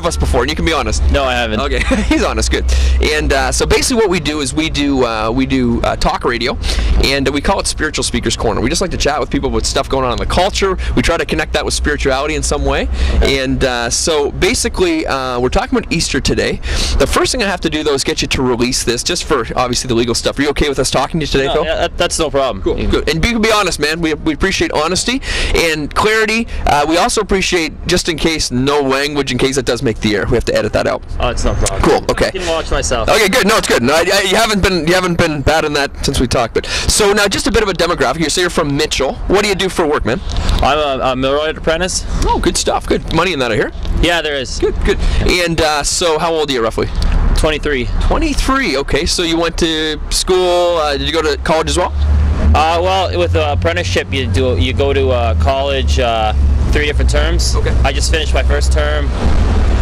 of us before, and you can be honest. No, I haven't. Okay, he's honest, good. And so basically what we do is we do talk radio, and we call it Spiritual Speakers Corner. We just like to chat with people about stuff going on in the culture. We try to connect that with spirituality in some way. Okay. And so basically we're talking about Easter today. The first thing I have to do though is get you to release this, just for obviously the legal stuff. Are you okay with us talking to you today, Phil? Yeah, that's no problem. Cool, good. And be honest, man. We appreciate honesty and clarity. We also appreciate, just in case, no language, in case it does make the air. We have to edit that out. Oh, it's no problem. Cool. Okay. I can watch myself. Okay, good. No, it's good. No, you haven't been bad in that since we talked. But so now, just a bit of a demographic. You say you're from Mitchell. What do you do for work, man? I'm a millwright apprentice. Oh, good stuff. Good money in that, I hear. Yeah, there is. Good. And so, how old are you roughly? 23. 23. Okay. So you went to school. Did you go to college as well? Well, with the apprenticeship, you go to college 3 different terms. Okay. I just finished my first term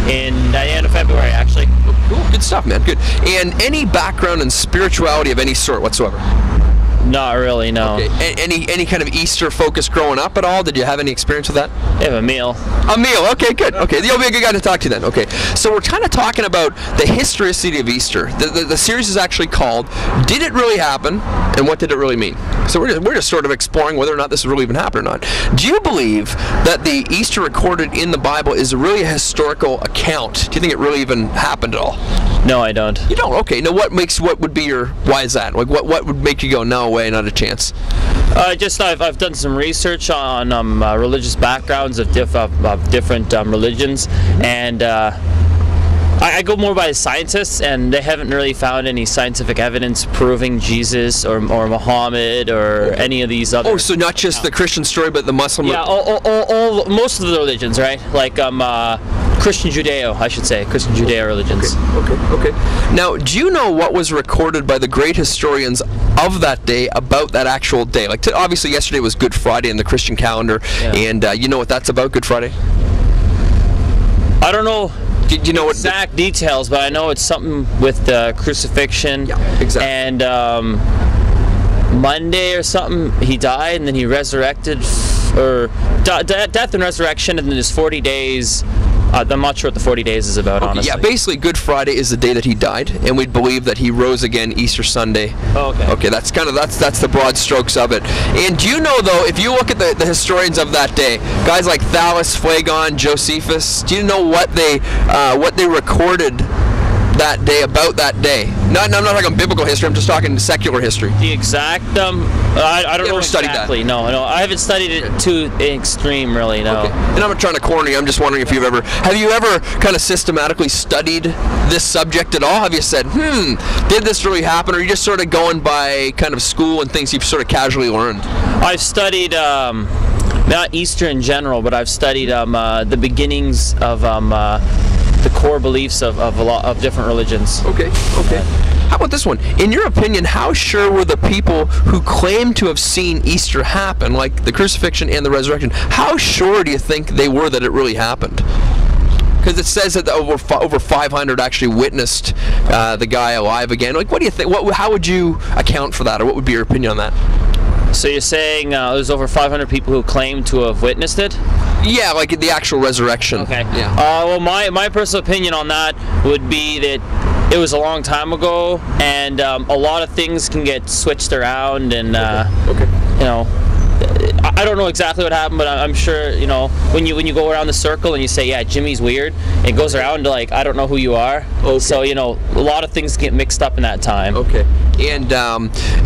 at the end of February, actually. Cool. Good stuff, man. Good. And any background in spirituality of any sort whatsoever? Not really, no. Okay. Any kind of Easter focus growing up at all? Did you have any experience with that? Yeah, a meal. A meal. Okay, good. Okay, you'll be a good guy to talk to then. Okay, so we're kind of talking about the historicity of Easter. The series is actually called "Did It Really Happen?" and "What Did It Really Mean?" So we're just sort of exploring whether or not this really even happened or not. Do you believe that the Easter recorded in the Bible is really a historical account? Do you think it really even happened at all? No, I don't. You don't? Okay. Now, what would be your? Why is that? Like, what would make you go, no way, not a chance? I've done some research on religious backgrounds of different religions, and I go more by the scientists, and they haven't really found any scientific evidence proving Jesus or Muhammad or any of these other. Oh, so not just the Christian story, but the Muslim. Yeah, most of the religions, right? Like Christian Judeo, I should say, Christian Judeo religions. Okay. Now, do you know what was recorded by the great historians of that day about that actual day? Like, obviously, yesterday was Good Friday in the Christian calendar, and you know what that's about, Good Friday? I don't know. Do you know exact details, but I know it's something with the crucifixion. Yeah, exactly. And Monday or something, he died, and then he resurrected, or death and resurrection, and then there's 40 days. I'm not sure what the 40 days is about, honestly. Yeah, basically Good Friday is the day that he died, and we'd believe that he rose again Easter Sunday. Oh, okay. Okay, that's the broad strokes of it. And do you know, though, if you look at the historians of that day, guys like Thales, Phlegon, Josephus, do you know what they recorded that day about that day? I'm not talking biblical history. I'm just talking secular history. The exact I don't know exactly. That? No, I haven't studied it too extreme, really. No. Okay. And I'm not trying to corner you. I'm just wondering if have you ever kind of systematically studied this subject at all? Have you said, did this really happen, or are you just sort of going by kind of school and things you've sort of casually learned? I've studied not Easter in general, but I've studied the beginnings of the core beliefs of a lot of different religions. Okay. How about this one? In your opinion, how sure were the people who claim to have seen Easter happen, like the crucifixion and the resurrection, how sure do you think they were that it really happened? Because it says that over 500 actually witnessed the guy alive again. Like, what do you think? How would you account for that, or what would be your opinion on that? So you're saying there's over 500 people who claim to have witnessed it? Yeah, like the actual resurrection. Okay. Yeah. Well, my personal opinion on that would be that it was a long time ago, and a lot of things can get switched around, and you know, I don't know exactly what happened, but I'm sure, you know, when you go around the circle and you say, yeah, Jimmy's weird, it goes around to, like, I don't know who you are. Okay. So, you know, a lot of things get mixed up in that time. Okay. And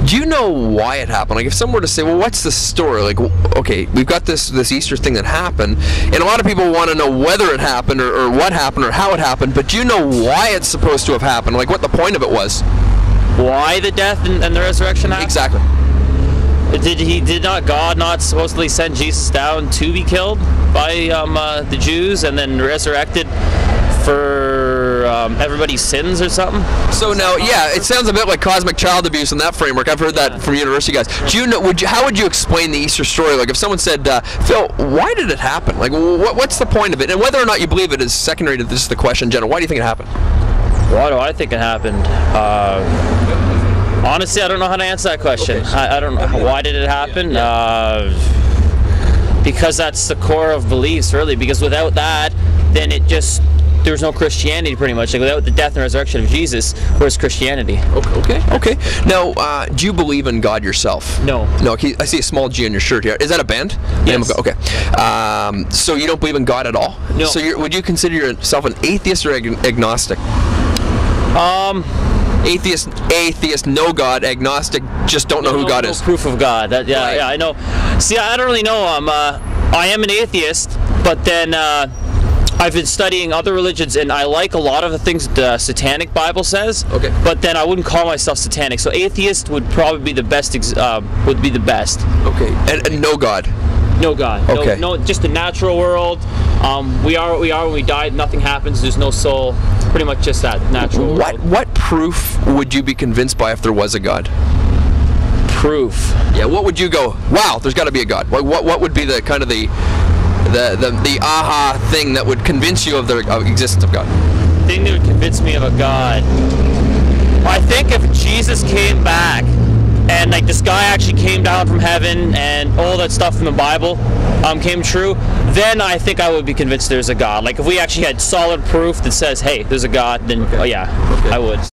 do you know why it happened? Like, if someone were to say, well, what's the story? Like, okay, we've got this Easter thing that happened, and a lot of people want to know whether it happened or what happened or how it happened, but do you know why it's supposed to have happened? Like, what the point of it was? Why the death and the resurrection happened? Exactly. Did God not supposedly send Jesus down to be killed by the Jews and then resurrected for everybody's sins or something? So now, yeah, it sounds a bit like cosmic child abuse in that framework. I've heard that from university guys. Do you know? How would you explain the Easter story? Like, if someone said, Phil, why did it happen? Like, what's the point of it? And whether or not you believe it is secondary to this is the question in general. Why do you think it happened? Why do I think it happened? Honestly, I don't know how to answer that question. Okay. I don't know. Why did it happen? Because that's the core of beliefs, really. Because without that, then it just there was no Christianity pretty much. Like without the death and resurrection of Jesus, where's Christianity? Okay. Now, do you believe in God yourself? No. No. Okay, I see a small G on your shirt here. Is that a band? Yes. Okay. So you don't believe in God at all? No. So would you consider yourself an atheist or agnostic? Atheist, no God. Agnostic, just don't know who God is. No proof of God. Right. Yeah, I know. See, I don't really know. I am an atheist, but then I've been studying other religions, and I like a lot of the things the Satanic Bible says. Okay. But then I wouldn't call myself satanic. So atheist would probably be the best. Would be the best. Okay. And no God. No God. Okay. No, just the natural world. We are when we die. Nothing happens. There's no soul. Pretty much just that natural world. What proof would you be convinced by if there was a God? Proof. Yeah. What would you go? Wow, there's got to be a God. What would be the kind of the aha thing that would convince you of the existence of God? The thing that would convince me of a God. I think if Jesus came back and like this guy actually came down from heaven and all that stuff from the Bible came true, then I think I would be convinced there's a God. Like if we actually had solid proof that says, hey, there's a God, then I would.